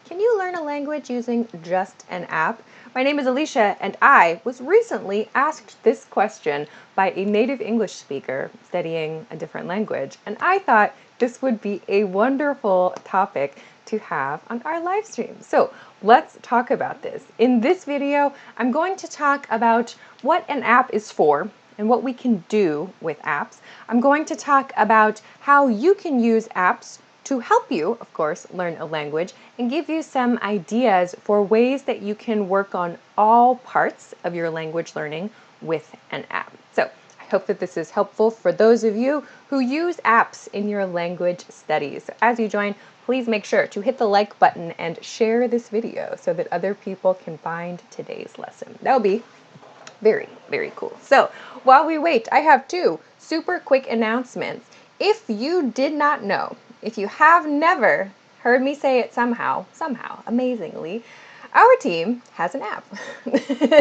Can you learn a language using just an app? My name is Alicia, and I was recently asked this question by a native English speaker studying a different language, and I thought this would be a wonderful topic to have on our live stream. So let's talk about this. In this video, I'm going to talk about what an app is for and what we can do with apps. I'm going to talk about how you can use apps to help you, of course, learn a language and give you some ideas for ways that you can work on all parts of your language learning with an app. So I hope that this is helpful for those of you who use apps in your language studies. So as you join, please make sure to hit the like button and share this video so that other people can find today's lesson. That would be very, very cool. So while we wait, I have two super quick announcements. If you did not know, if you have never heard me say it somehow, amazingly, our team has an app.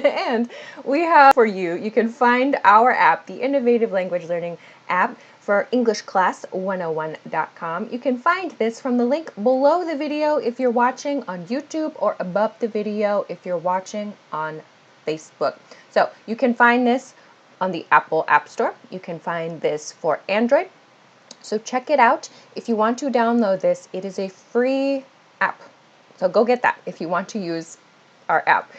And we have for you, you can find our app, the Innovative Language Learning app for EnglishClass101.com. You can find this from the link below the video if you're watching on YouTube or above the video if you're watching on Facebook. So you can find this on the Apple App Store. You can find this for Android. So check it out. If you want to download this, it is a free app. So go get that if you want to use our app.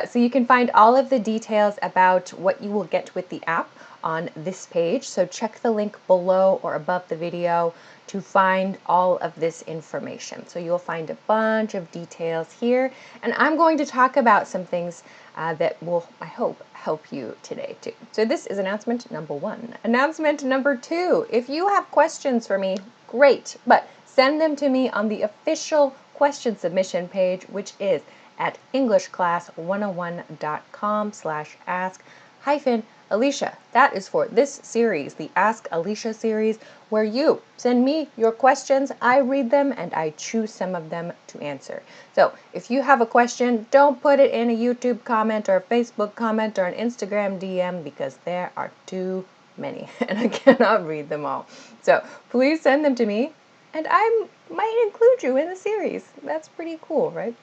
So you can find all of the details about what you will get with the app on this page. So check the link below or above the video to find all of this information. So you'll find a bunch of details here. And I'm going to talk about some things that will, I hope, help you today too. So this is announcement number one. Announcement number two, if you have questions for me, great, but send them to me on the official question submission page, which is at EnglishClass101.com/ask-Alicia. That is for this series, the Ask Alicia series, where you send me your questions, I read them, and I choose some of them to answer. So if you have a question, don't put it in a YouTube comment or a Facebook comment or an Instagram DM because there are too many and I cannot read them all. So please send them to me and I might include you in the series. That's pretty cool, right?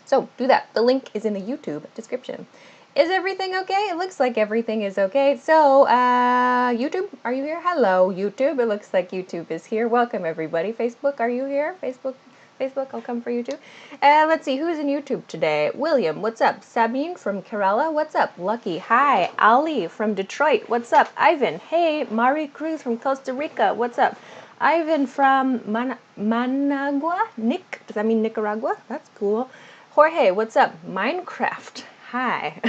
So do that. The link is in the YouTube description. Is everything okay? It looks like everything is okay. So, YouTube, are you here? Hello, YouTube. It looks like YouTube is here. Welcome, everybody. Facebook, are you here? Facebook, I'll come for you too. Let's see, who's in YouTube today? William, what's up? Sabine from Kerala, what's up? Lucky, hi. Ali from Detroit, what's up? Ivan, hey. Mari Cruz from Costa Rica, what's up? Ivan from Managua? Does that mean Nicaragua? That's cool. Jorge, what's up? Minecraft, hi.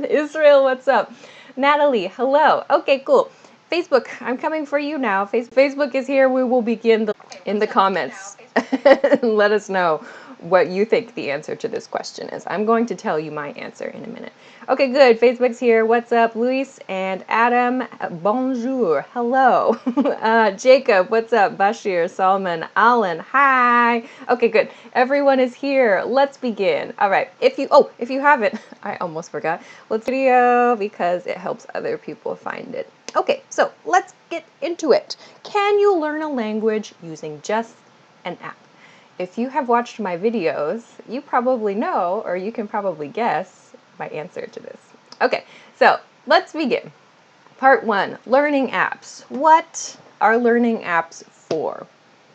Israel, what's up? Natalie, hello. Okay, cool. Facebook, I'm coming for you now. Facebook is here. We will begin in the comments. Let us know what you think the answer to this question is. I'm going to tell you my answer in a minute. Okay, good. Facebook's here. What's up, Luis and Adam? Bonjour. Hello. Jacob, what's up? Bashir, Salman, Alan, hi. Okay, good. Everyone is here. Let's begin. All right. If you haven't, I almost forgot. Let's video because it helps other people find it. Okay, so let's get into it. Can you learn a language using just an app? If you have watched my videos, you probably know, or you can probably guess my answer to this. Okay, so let's begin. Part one, learning apps. What are learning apps for?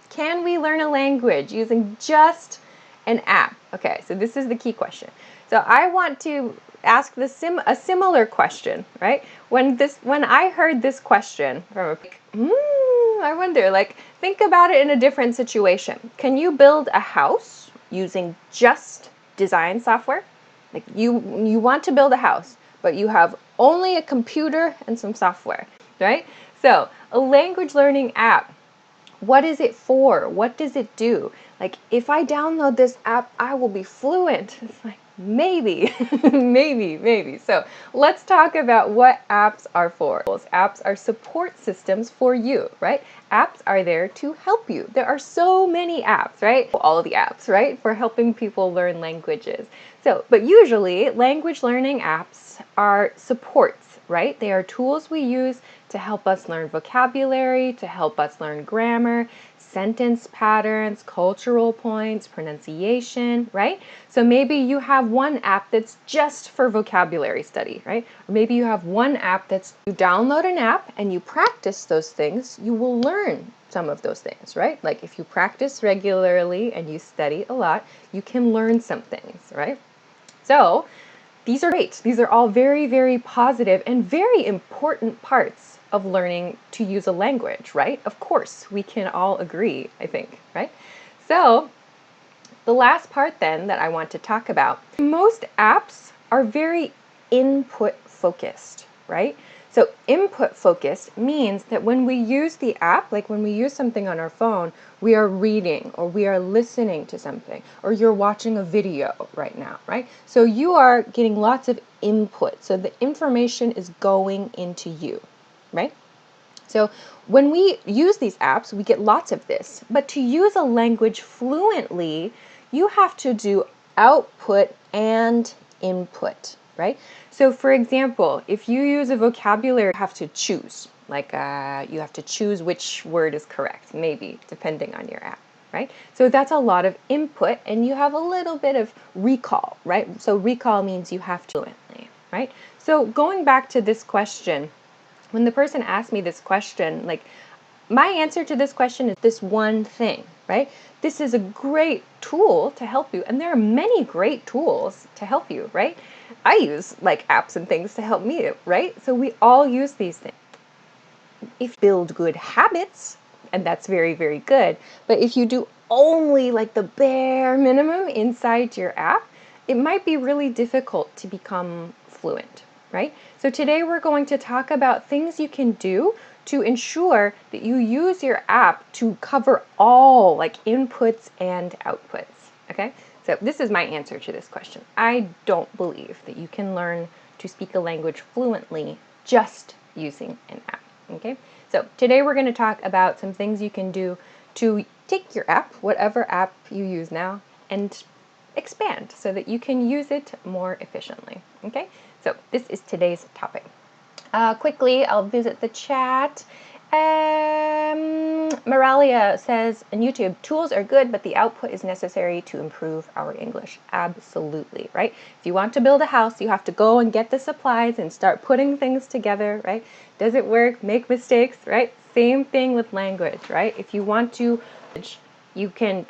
Can we learn a language using just an app? Okay, so this is the key question. So I want to ask a similar question, right? When I heard this question from I wonder, think about it in a different situation. Can you build a house using just design software? Like you want to build a house, but you have only a computer and some software, right? So a language learning app, what is it for? What does it do? Like if I download this app, I will be fluent. It's like, maybe, maybe. So let's talk about what apps are for. Apps are support systems for you, right? Apps are there to help you. There are so many apps, right? All of the apps, right? For helping people learn languages. So, but usually language learning apps are supports, right? They are tools we use to help us learn vocabulary, to help us learn grammar, sentence patterns, cultural points, pronunciation, right? So maybe you have one app that's just for vocabulary study, right? Or maybe you have one app that's, you download an app and you practice those things, you will learn some of those things, right? Like if you practice regularly and you study a lot, you can learn some things, right? So these are great. These are all very, very positive and very important parts of learning to use a language, right? Of course, we can all agree, I think, right? So the last part then that I want to talk about, most apps are very input focused, right? So input focused means that when we use the app, like when we use something on our phone, we are reading or we are listening to something, or you're watching a video right now, right? So you are getting lots of input. So the information is going into you, right? So when we use these apps, we get lots of this. But to use a language fluently, you have to do output and input, right? So for example, if you use a vocabulary, you have to choose. Like you have to choose which word is correct, maybe, depending on your app, right? So that's a lot of input, and you have a little bit of recall, right? So recall means you have to fluently, right? So going back to this question, when the person asked me this question, like my answer to this question is this one thing, right? This is a great tool to help you. And there are many great tools to help you, right? I use like apps and things to help me, right? So we all use these things. If you build good habits, and that's very, very good, but if you do only like the bare minimum inside your app, it might be really difficult to become fluent, right? So today we're going to talk about things you can do to ensure that you use your app to cover all like inputs and outputs, okay? So this is my answer to this question. I don't believe that you can learn to speak a language fluently just using an app, okay? So today we're going to talk about some things you can do to take your app, whatever app you use now, and expand so that you can use it more efficiently, okay? So this is today's topic. Quickly, I'll visit the chat. Moralia says on YouTube, tools are good, but the output is necessary to improve our English. Absolutely, right? If you want to build a house, you have to go and get the supplies and start putting things together, right? Does it work? Make mistakes, right? Same thing with language, right? If you want to, you can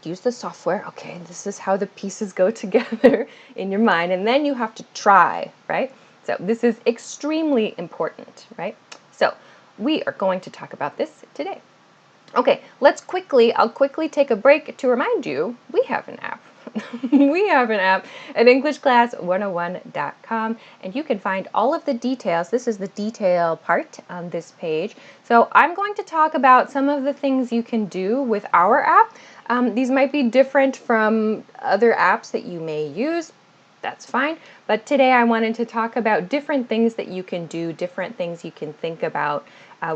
use the software. Okay, this is how the pieces go together in your mind, and then you have to try, right? So this is extremely important, right? So we are going to talk about this today. Okay, I'll quickly take a break to remind you, we have an app. We have an app at EnglishClass101.com, and you can find all of the details. This is the detail part on this page. So I'm going to talk about some of the things you can do with our app. These might be different from other apps that you may use. That's fine. But today I wanted to talk about different things that you can do, different things you can think about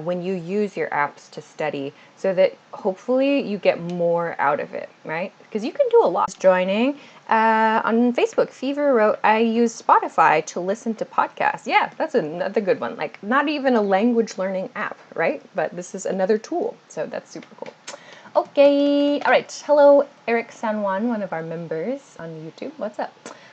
when you use your apps to study, so that hopefully you get more out of it, right? Because you can do a lot. Joining on Facebook, Fever wrote, I use Spotify to listen to podcasts. Yeah, that's another good one. Like not even a language learning app, right? But this is another tool. So that's super cool. Okay, all right. Hello, Eric San Juan, one of our members on YouTube. What's up?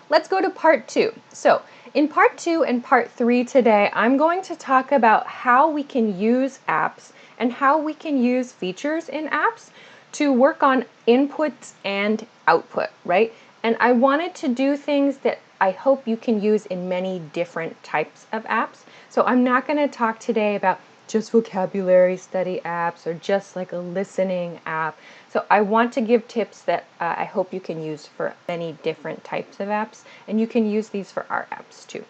Let's go to part 2. So in part 2 and part 3 today, I'm going to talk about how we can use apps and how we can use features in apps to work on inputs and output, right? And I wanted to do things that I hope you can use in many different types of apps. So I'm not going to talk today about just vocabulary study apps or just like a listening app. So I want to give tips that I hope you can use for many different types of apps, and you can use these for our apps too.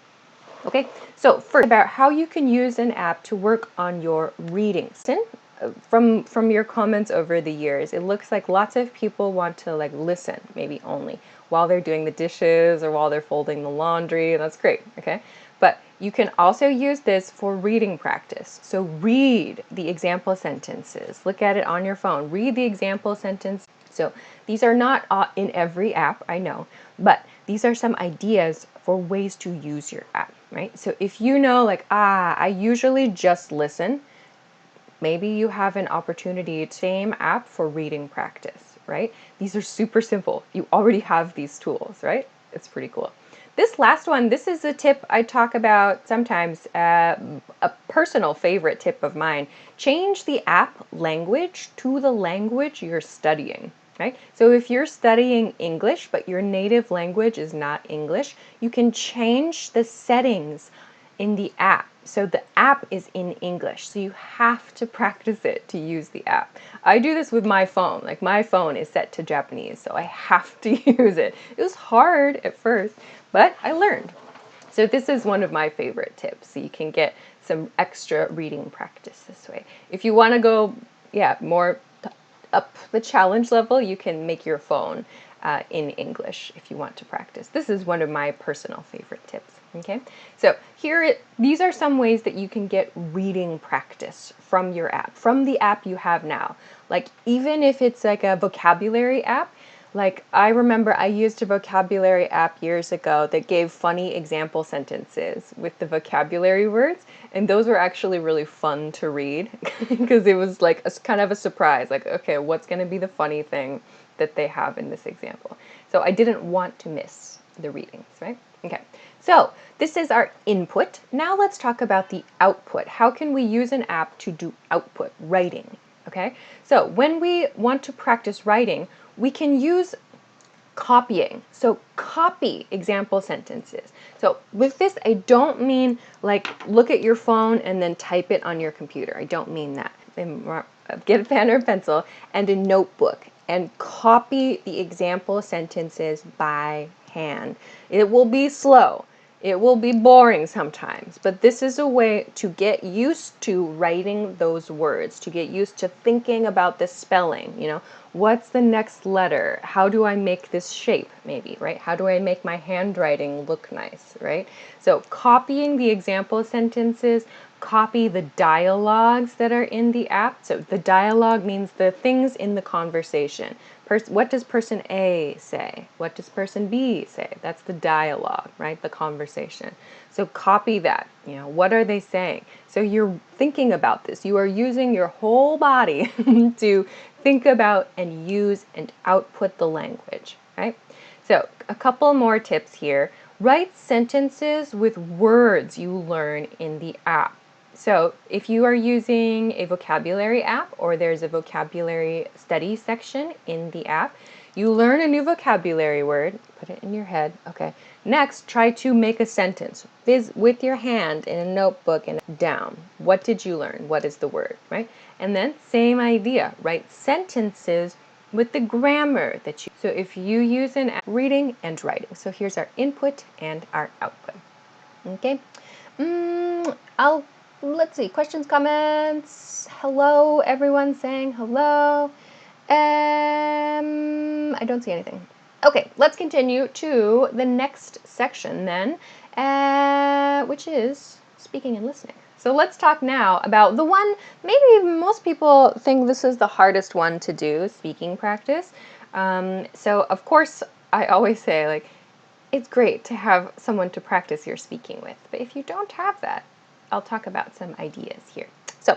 Okay, so first about how you can use an app to work on your reading. From your comments over the years, it looks like lots of people want to like listen, maybe only, while they're doing the dishes or while they're folding the laundry, and that's great, okay? But you can also use this for reading practice. So read the example sentences. Look at it on your phone. Read the example sentence. So these are not in every app, I know, but these are some ideas for ways to use your app, right? So if you know like, I usually just listen, maybe you have an opportunity, same app for reading practice, right? These are super simple. You already have these tools, right? It's pretty cool. This last one, this is a tip I talk about sometimes, a personal favorite tip of mine. Change the app language to the language you're studying. Right? So if you're studying English, but your native language is not English, you can change the settings in the app. So the app is in English. So you have to practice it to use the app. I do this with my phone. Like my phone is set to Japanese, so I have to use it. It was hard at first, but I learned. So this is one of my favorite tips. So you can get some extra reading practice this way. If you want to go, more up the challenge level, you can make your phone in English if you want to practice. This is one of my personal favorite tips. Okay, so these are some ways that you can get reading practice from your app, from the app you have now. Like even if it's like a vocabulary app, like I remember I used a vocabulary app years ago that gave funny example sentences with the vocabulary words, and those were actually really fun to read because it was like kind of a surprise, like, okay, what's going to be the funny thing that they have in this example? So I didn't want to miss the readings, right? Okay, so this is our input. Now let's talk about the output. How can we use an app to do output, writing? Okay, so when we want to practice writing, we can use copying. So copy example sentences. So with this, I don't mean like look at your phone and then type it on your computer. I don't mean that. Get a pen or pencil and a notebook and copy the example sentences by hand. It will be slow. It will be boring sometimes, but this is a way to get used to writing those words, to get used to thinking about the spelling, what's the next letter? How do I make this shape, maybe, right? How do I make my handwriting look nice, right? So copying the example sentences, copy the dialogues that are in the app. So the dialogue means the things in the conversation. What does person A say? What does person B say? That's the dialogue, right? The conversation. So copy that. What are they saying? So you're thinking about this. You are using your whole body to think about and use and output the language, right? So a couple more tips here. Write sentences with words you learn in the app. So if you are using a vocabulary app or there's a vocabulary study section in the app, you learn a new vocabulary word, put it in your head, okay. Next, try to make a sentence with your hand in a notebook and down. What did you learn? What is the word, right? And then same idea, write sentences with the grammar that you, so if you use an reading and writing. So here's our input and our output, okay. Let's see, questions, comments. Hello, everyone saying hello. I don't see anything. Okay, let's continue to the next section then, which is speaking and listening. So let's talk now about the one, maybe most people think this is the hardest one to do, speaking practice. So of course, I always say, like, it's great to have someone to practice your speaking with, but if you don't have that, I'll talk about some ideas here. So,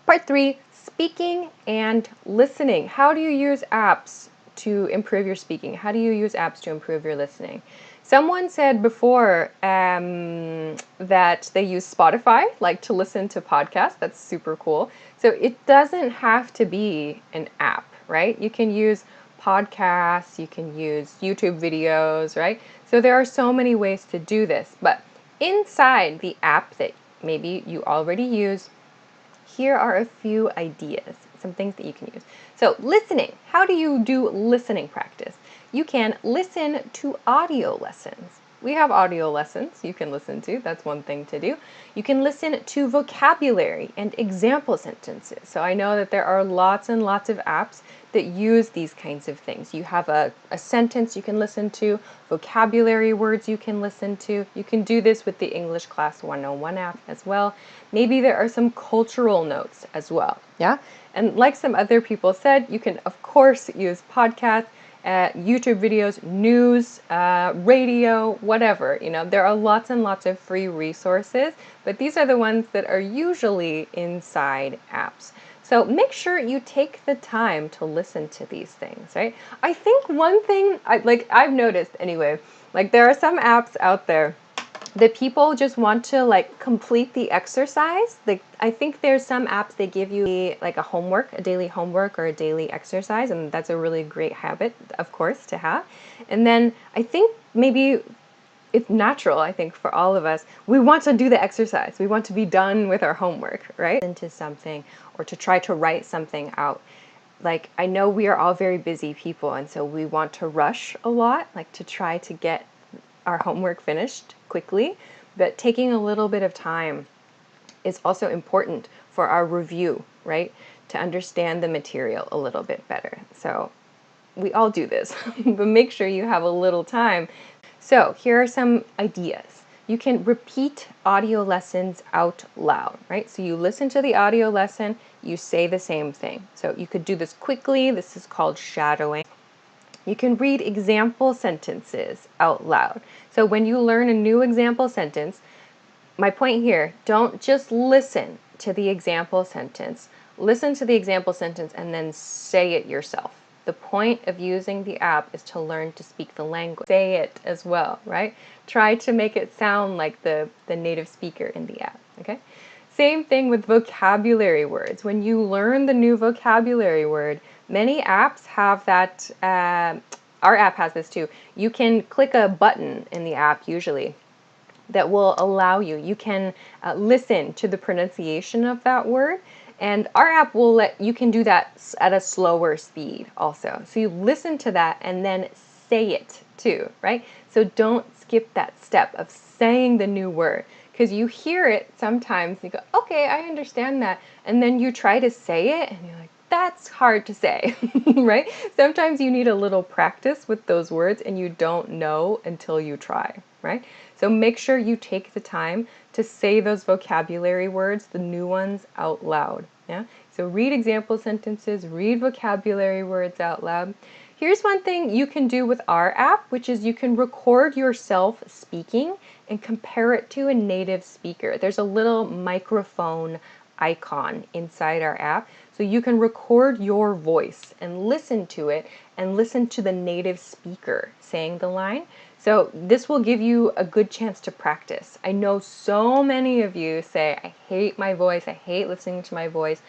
part 3, speaking and listening. How do you use apps to improve your speaking? How do you use apps to improve your listening? Someone said before that they use Spotify, like to listen to podcasts. That's super cool. So it doesn't have to be an app, right? You can use podcasts, you can use YouTube videos, right? So there are so many ways to do this, but inside the app that maybe you already use, here are a few ideas, some things that you can use. So listening, how do you do listening practice? You can listen to audio lessons. We have audio lessons you can listen to. That's one thing to do. You can listen to vocabulary and example sentences. So I know that there are lots and lots of apps that use these kinds of things. You have a sentence you can listen to, vocabulary words you can listen to. You can do this with the English Class 101 app as well. Maybe there are some cultural notes as well. Yeah? And like some other people said, you can, of course, use podcasts, YouTube videos, news, radio, whatever. There are lots and lots of free resources, but these are the ones that are usually inside apps. So make sure you take the time to listen to these things, right? I think one thing I've noticed anyway, like there are some apps out there that people just want to like complete the exercise. Like I think there's some apps they give you like a homework, a daily homework or a daily exercise, and that's a really great habit, of course, to have. And then I think maybe it's natural, I think, for all of us. We want to do the exercise. We want to be done with our homework, right? Into something or to try to write something out. Like, I know we are all very busy people, and so we want to rush a lot, like to try to get our homework finished quickly. But taking a little bit of time is also important for our review, right? To understand the material a little bit better. So we all do this, but make sure you have a little time. So here are some ideas. You can repeat audio lessons out loud, right? So you listen to the audio lesson, you say the same thing. So you could do this quickly. This is called shadowing. You can read example sentences out loud. So when you learn a new example sentence, my point here, don't just listen to the example sentence. Listen to the example sentence and then say it yourself. The point of using the app is to learn to speak the language. Say it as well, right? Try to make it sound like the native speaker in the app, okay? Same thing with vocabulary words. When you learn the new vocabulary word, many apps have that, our app has this too. You can click a button in the app usually that will allow you can listen to the pronunciation of that word, and our app will let you can do that at a slower speed also. So you listen to that and then say it too, right? So don't skip that step of saying the new word, because you hear it sometimes, you go, okay, I understand that, and then you try to say it and you're like, that's hard to say, right? Sometimes you need a little practice with those words and you don't know until you try, right? So make sure you take the time to say those vocabulary words, the new ones, out loud, yeah? So read example sentences, read vocabulary words out loud. Here's one thing you can do with our app, which is you can record yourself speaking and compare it to a native speaker. There's a little microphone icon inside our app, so you can record your voice and listen to it and listen to the native speaker saying the line. So this will give you a good chance to practice. I know so many of you say, I hate my voice, I hate listening to my voice.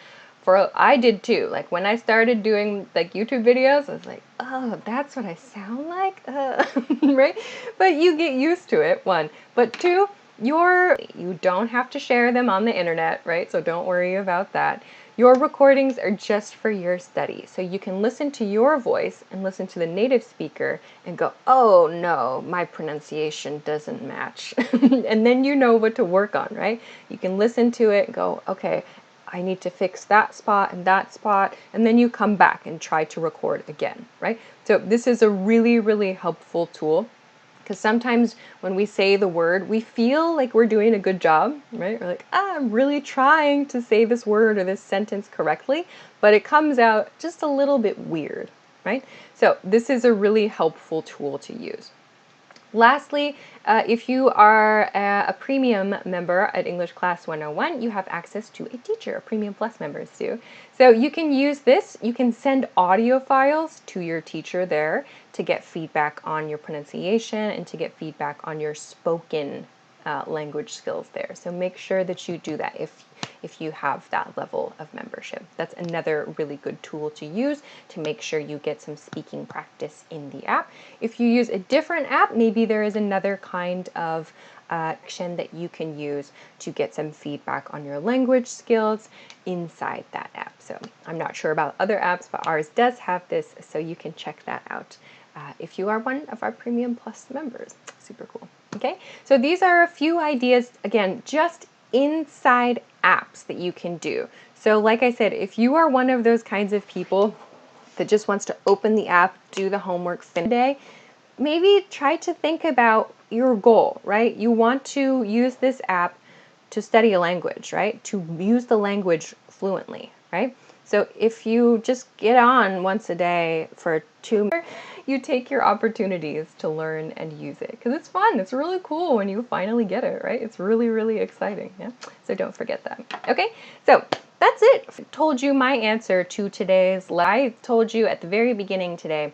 I did too. Like when I started doing like YouTube videos, I was like, oh, that's what I sound like, right? But you get used to it, one. But two, you don't have to share them on the internet, right? So don't worry about that. Your recordings are just for your study. So you can listen to your voice and listen to the native speaker and go, oh no, my pronunciation doesn't match. And then you know what to work on, right? You can listen to it and go, okay, I need to fix that spot, and then you come back and try to record again, right? So this is a really, really helpful tool, because sometimes when we say the word, we feel like we're doing a good job, right? We're like, I'm really trying to say this word or this sentence correctly, but it comes out just a little bit weird, right? So this is a really helpful tool to use. Lastly, if you are a premium member at English Class 101, you have access to a teacher, Premium Plus members do. So you can use this, you can send audio files to your teacher there to get feedback on your pronunciation and to get feedback on your spoken language skills there. So make sure that you do that if you have that level of membership. That's another really good tool to use to make sure you get some speaking practice in the app. If you use a different app, maybe there is another kind of action that you can use to get some feedback on your language skills inside that app. So I'm not sure about other apps, but ours does have this, so you can check that out if you are one of our Premium Plus members. Super cool. Okay, so these are a few ideas, again, just inside apps that you can do. So like I said, if you are one of those kinds of people that just wants to open the app, do the homework, finish the day, maybe try to think about your goal, right? You want to use this app to study a language, right? To use the language fluently, right? So if you just get on once a day for 2 minutes, you take your opportunities to learn and use it, because it's fun. It's really cool when you finally get it, right? It's really, really exciting, yeah? So don't forget that. Okay, so that's it. I told you my answer to today's. I told you at the very beginning today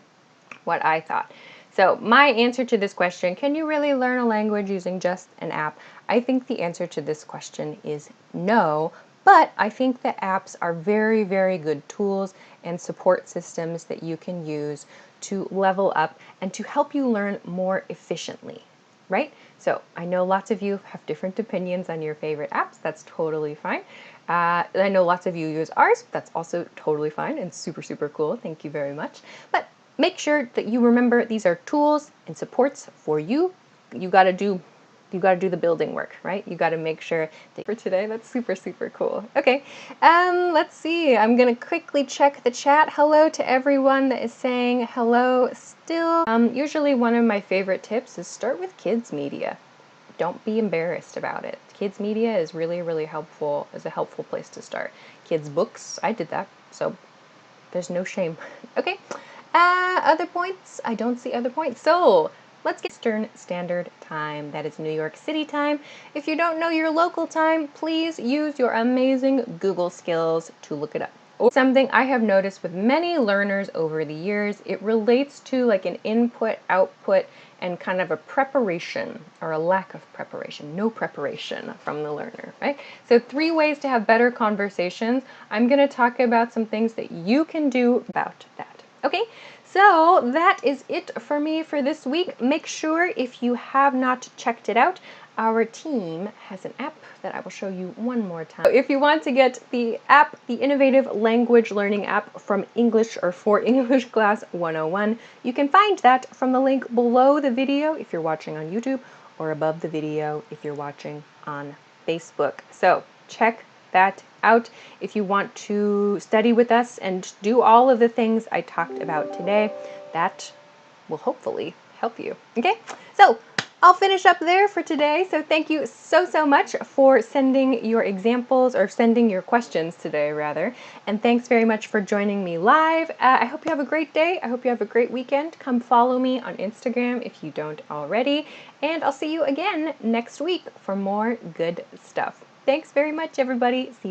what I thought. So my answer to this question, can you really learn a language using just an app? I think the answer to this question is no, but I think that apps are very, very good tools and support systems that you can use to level up and to help you learn more efficiently, right? So I know lots of you have different opinions on your favorite apps. That's totally fine. I know lots of you use ours. That's also totally fine and super, super cool. Thank you very much. But make sure that you remember these are tools and supports for you. You got to do the building work, right? You got to make sure that for today. That's super, super cool. Okay, let's see. I'm gonna quickly check the chat. Hello to everyone that is saying hello still. Usually one of my favorite tips is start with kids media. Don't be embarrassed about it. Kids media is really, really helpful, is a helpful place to start. Kids books, I did that, so there's no shame. Okay, other points? I don't see other points. So let's get Eastern Standard Time. That is New York City time. If you don't know your local time, please use your amazing Google skills to look it up. Something I have noticed with many learners over the years, it relates to like an input, output, and kind of a preparation or a lack of preparation, no preparation from the learner, right? So 3 ways to have better conversations. I'm going to talk about some things that you can do about that. Okay, so that is it for me for this week. Make sure if you have not checked it out, our team has an app that I will show you one more time. If you want to get the app, the Innovative Language Learning app from English or for English Class 101, you can find that from the link below the video if you're watching on YouTube or above the video if you're watching on Facebook. So check that out if you want to study with us and do all of the things I talked about today. That will hopefully help you. Okay, so I'll finish up there for today. So thank you so, so much for sending your examples or sending your questions today, rather. And thanks very much for joining me live. I hope you have a great day. I hope you have a great weekend. Come follow me on Instagram if you don't already. And I'll see you again next week for more good stuff. Thanks very much, everybody. See you